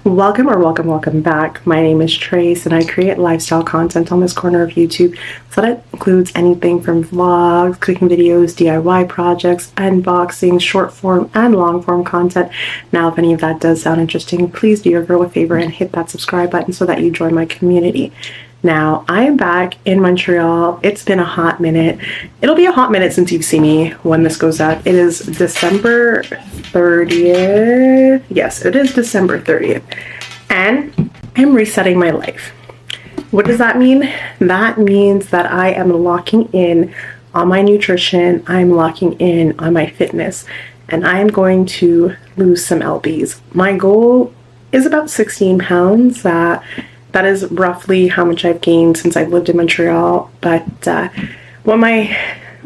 Welcome back. My name is Trace and I create lifestyle content on this corner of YouTube. So that includes anything from vlogs, cooking videos, DIY projects, unboxing, short form and long form content. Now, if any of that does sound interesting, please do your girl a favor and hit that subscribe button so that you join my community. Now, I am back in Montreal. It's been a hot minute. It'll be a hot minute since you've seen me when this goes up. It is December 30th. Yes, it is December 30th. And I'm resetting my life. What does that mean? That means that I am locking in on my nutrition. I'm locking in on my fitness. And I'm going to lose some lbs. My goal is about 16 pounds. That is roughly how much I've gained since I've lived in Montreal. But what my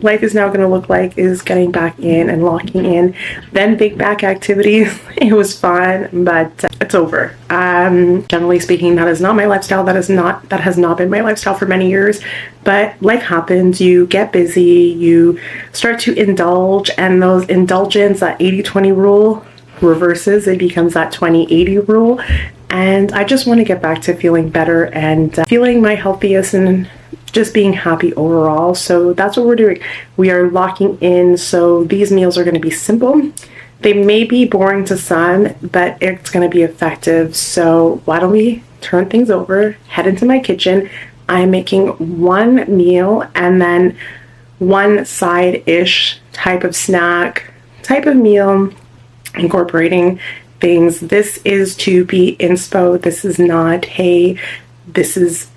life is now going to look like is getting back in and locking in. Then big back activities. It was fun, but it's over. Generally speaking, that is not my lifestyle. That has not been my lifestyle for many years. But life happens. You get busy. You start to indulge, and those indulgence, that 80-20 rule, reverses. It becomes that 20-80 rule. And I just want to get back to feeling better and feeling my healthiest and just being happy overall. So that's what we're doing. We are locking in. So these meals are going to be simple. They may be boring to some, but it's going to be effective. So why don't we turn things over, head into my kitchen. I'm making one meal and then one side-ish type of snack, type of meal, incorporating things. This is to be inspo. This is not, hey, this is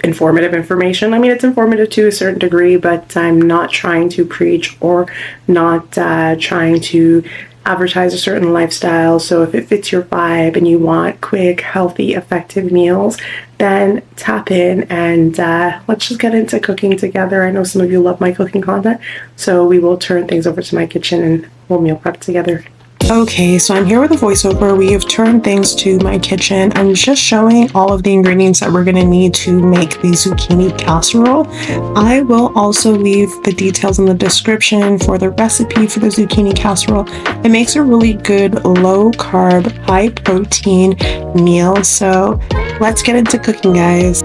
informative information. I mean, it's informative to a certain degree, but I'm not trying to preach or not trying to advertise a certain lifestyle. So if it fits your vibe and you want quick, healthy, effective meals, then tap in and let's just get into cooking together. I know some of you love my cooking content, so we will turn things over to my kitchen and we'll meal prep together. Okay, so I'm here with a voiceover. We have turned things to my kitchen. I'm just showing all of the ingredients that we're going to need to make the zucchini casserole. I will also leave the details in the description for the recipe for the zucchini casserole. It makes a really good low carb, high protein meal. So let's get into cooking, guys.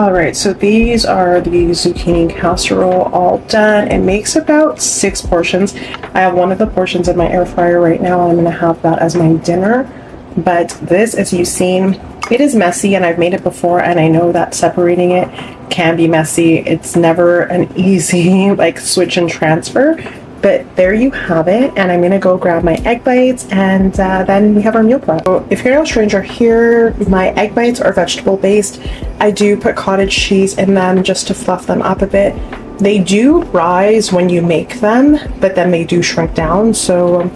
All right, so these are the zucchini casserole all done. It makes about 6 portions. I have one of the portions in my air fryer right now, and I'm gonna have that as my dinner. But this, as you've seen, it is messy, and I've made it before, and I know that separating it can be messy. It's never an easy like switch and transfer. But there you have it, and I'm gonna go grab my egg bites, and then we have our meal prep. So if you're no stranger here, my egg bites are vegetable based. I do put cottage cheese in them just to fluff them up a bit. They do rise when you make them, but then they do shrink down. So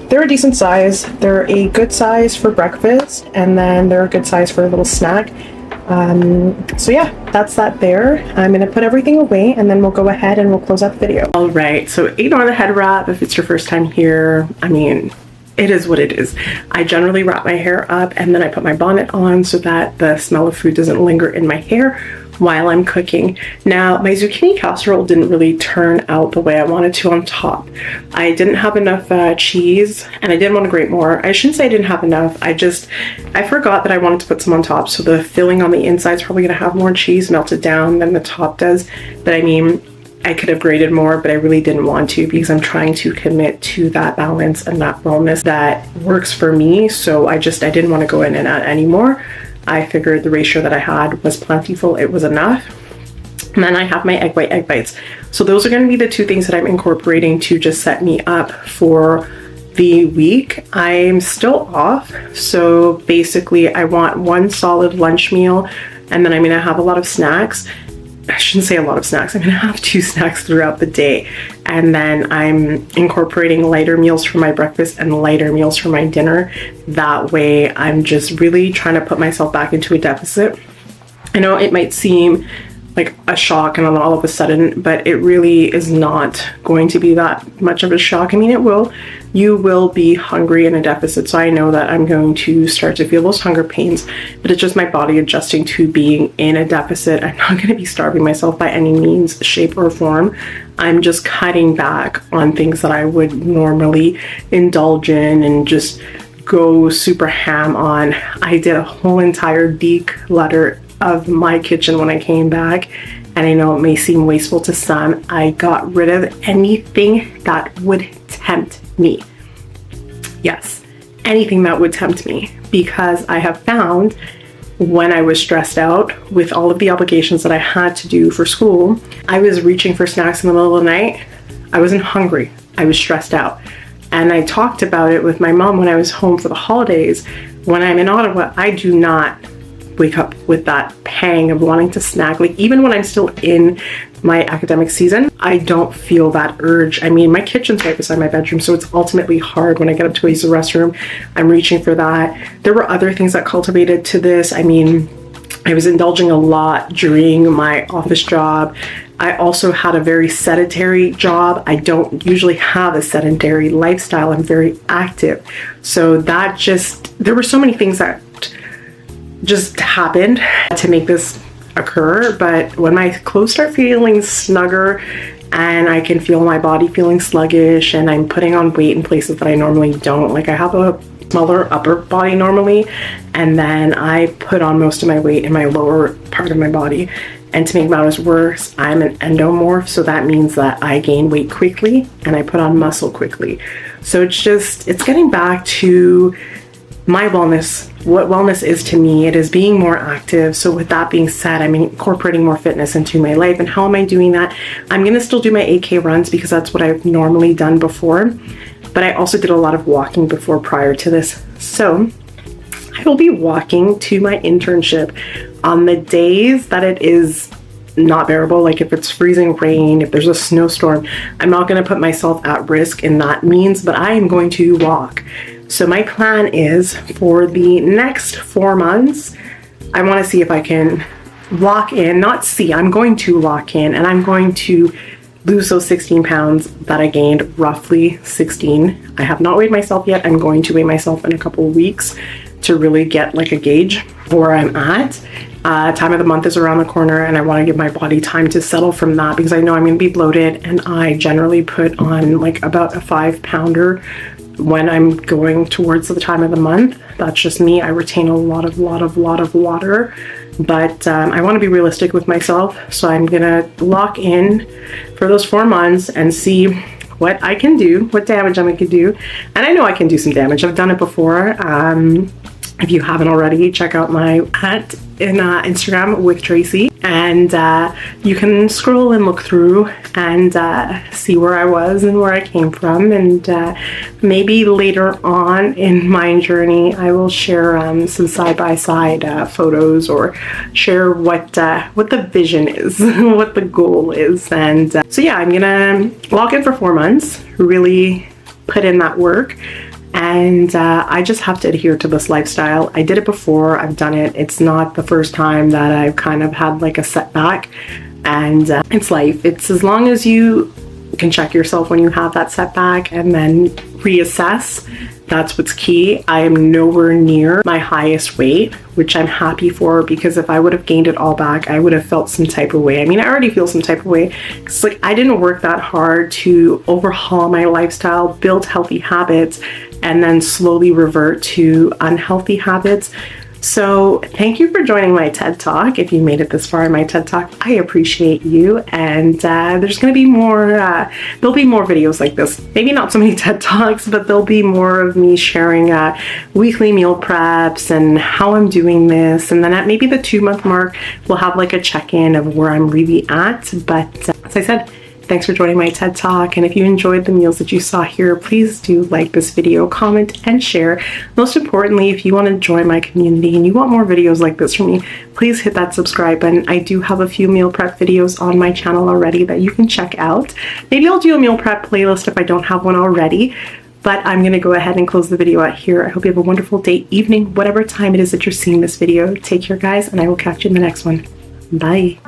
they're a decent size. They're a good size for breakfast, and then they're a good size for a little snack. So yeah, that's that there. I'm gonna put everything away, and then we'll go ahead and we'll close out the video. All right, so ignore the head wrap if it's your first time here. I mean, it is what it is. I generally wrap my hair up, and then I put my bonnet on so that the smell of food doesn't linger in my hair while I'm cooking. Now, my zucchini casserole didn't really turn out the way I wanted to on top. I didn't have enough cheese, and I didn't want to grate more. I shouldn't say I didn't have enough. I forgot that I wanted to put some on top, so the filling on the inside is probably gonna have more cheese melted down than the top does. But I mean, I could have grated more, but I really didn't want to because I'm trying to commit to that balance and that wellness that works for me. So I didn't want to go in and add any more. I figured the ratio that I had was plentiful. It was enough. And then I have my egg white egg bites. So those are going to be the 2 things that I'm incorporating to just set me up for the week. I'm still off. So basically I want 1 solid lunch meal, and then I'm going to have a lot of snacks. I shouldn't say a lot of snacks. I'm gonna have 2 snacks throughout the day. And then I'm incorporating lighter meals for my breakfast and lighter meals for my dinner. That way I'm just really trying to put myself back into a deficit. I know it might seem like a shock and all of a sudden, but it really is not going to be that much of a shock. I mean, you will be hungry in a deficit, so I know that I'm going to start to feel those hunger pains, but it's just my body adjusting to being in a deficit. I'm not going to be starving myself by any means, shape, or form. I'm just cutting back on things that I would normally indulge in and just go super ham on. I did a whole entire declutter of my kitchen when I came back, and I know it may seem wasteful to some. I got rid of anything that would tempt me. Yes, anything that would tempt me, because I have found when I was stressed out with all of the obligations that I had to do for school, I was reaching for snacks in the middle of the night. I wasn't hungry, I was stressed out. And I talked about it with my mom when I was home for the holidays. When I'm in Ottawa, I do not wake up with that pang of wanting to snack. Like, even when I'm still in my academic season, I don't feel that urge. I mean, my kitchen's right beside my bedroom, so it's ultimately hard when I get up to use the restroom. I'm reaching for that. There were other things that culminated to this. I mean, I was indulging a lot during my office job. I also had a very sedentary job. I don't usually have a sedentary lifestyle. I'm very active. So there were so many things that just happened to make this occur. But when my clothes start feeling snugger and I can feel my body feeling sluggish and I'm putting on weight in places that I normally don't, like I have a smaller upper body normally, and then I put on most of my weight in my lower part of my body. And to make matters worse, I'm an endomorph, so that means that I gain weight quickly and I put on muscle quickly. So it's getting back to my wellness, what wellness is to me. It is being more active. So with that being said, I'm incorporating more fitness into my life. And how am I doing that? I'm gonna still do my 8K runs because that's what I've normally done before. But I also did a lot of walking before prior to this. So I will be walking to my internship on the days that it is not bearable. Like if it's freezing rain, if there's a snowstorm, I'm not gonna put myself at risk in that means, but I am going to walk. So my plan is for the next 4 months, I want to see if I can lock in, I'm going to lock in, and I'm going to lose those 16 pounds that I gained, roughly 16. I have not weighed myself yet. I'm going to weigh myself in a couple of weeks to really get like a gauge where I'm at. Time of the month is around the corner, and I want to give my body time to settle from that because I know I'm going to be bloated, and I generally put on like about a 5-pounder when I'm going towards the time of the month. That's just me. I retain a lot of water, but I want to be realistic with myself. So I'm gonna lock in for those 4 months and see what I can do, what damage I can do. And I know I can do some damage. I've done it before. If you haven't already, check out my Instagram with Tracy, and you can scroll and look through and see where I was and where I came from, and maybe later on in my journey I will share some side-by-side photos, or share what the vision is, what the goal is. And so yeah, I'm gonna lock in for 4 months, really put in that work. And I just have to adhere to this lifestyle. I did it before, I've done it. It's not the first time that I've kind of had like a setback, and it's life. It's as long as you can check yourself when you have that setback and then reassess. That's what's key. I am nowhere near my highest weight, which I'm happy for, because if I would have gained it all back, I would have felt some type of way. I mean, I already feel some type of way. It's like I didn't work that hard to overhaul my lifestyle, build healthy habits, and then slowly revert to unhealthy habits. So thank you for joining my TED Talk. If you made it this far in my TED Talk, I appreciate you. And there's going to be more, there'll be more videos like this. Maybe not so many TED Talks, but there'll be more of me sharing weekly meal preps and how I'm doing this. And then at maybe the 2-month mark, we'll have like a check-in of where I'm really at. But as I said, thanks for joining my TED Talk, and if you enjoyed the meals that you saw here, please do like this video, comment, and share. Most importantly, if you want to join my community and you want more videos like this from me, please hit that subscribe button. I do have a few meal prep videos on my channel already that you can check out. Maybe I'll do a meal prep playlist if I don't have one already, but I'm going to go ahead and close the video out here. I hope you have a wonderful day, evening, whatever time it is that you're seeing this video. Take care, guys, and I will catch you in the next one. Bye.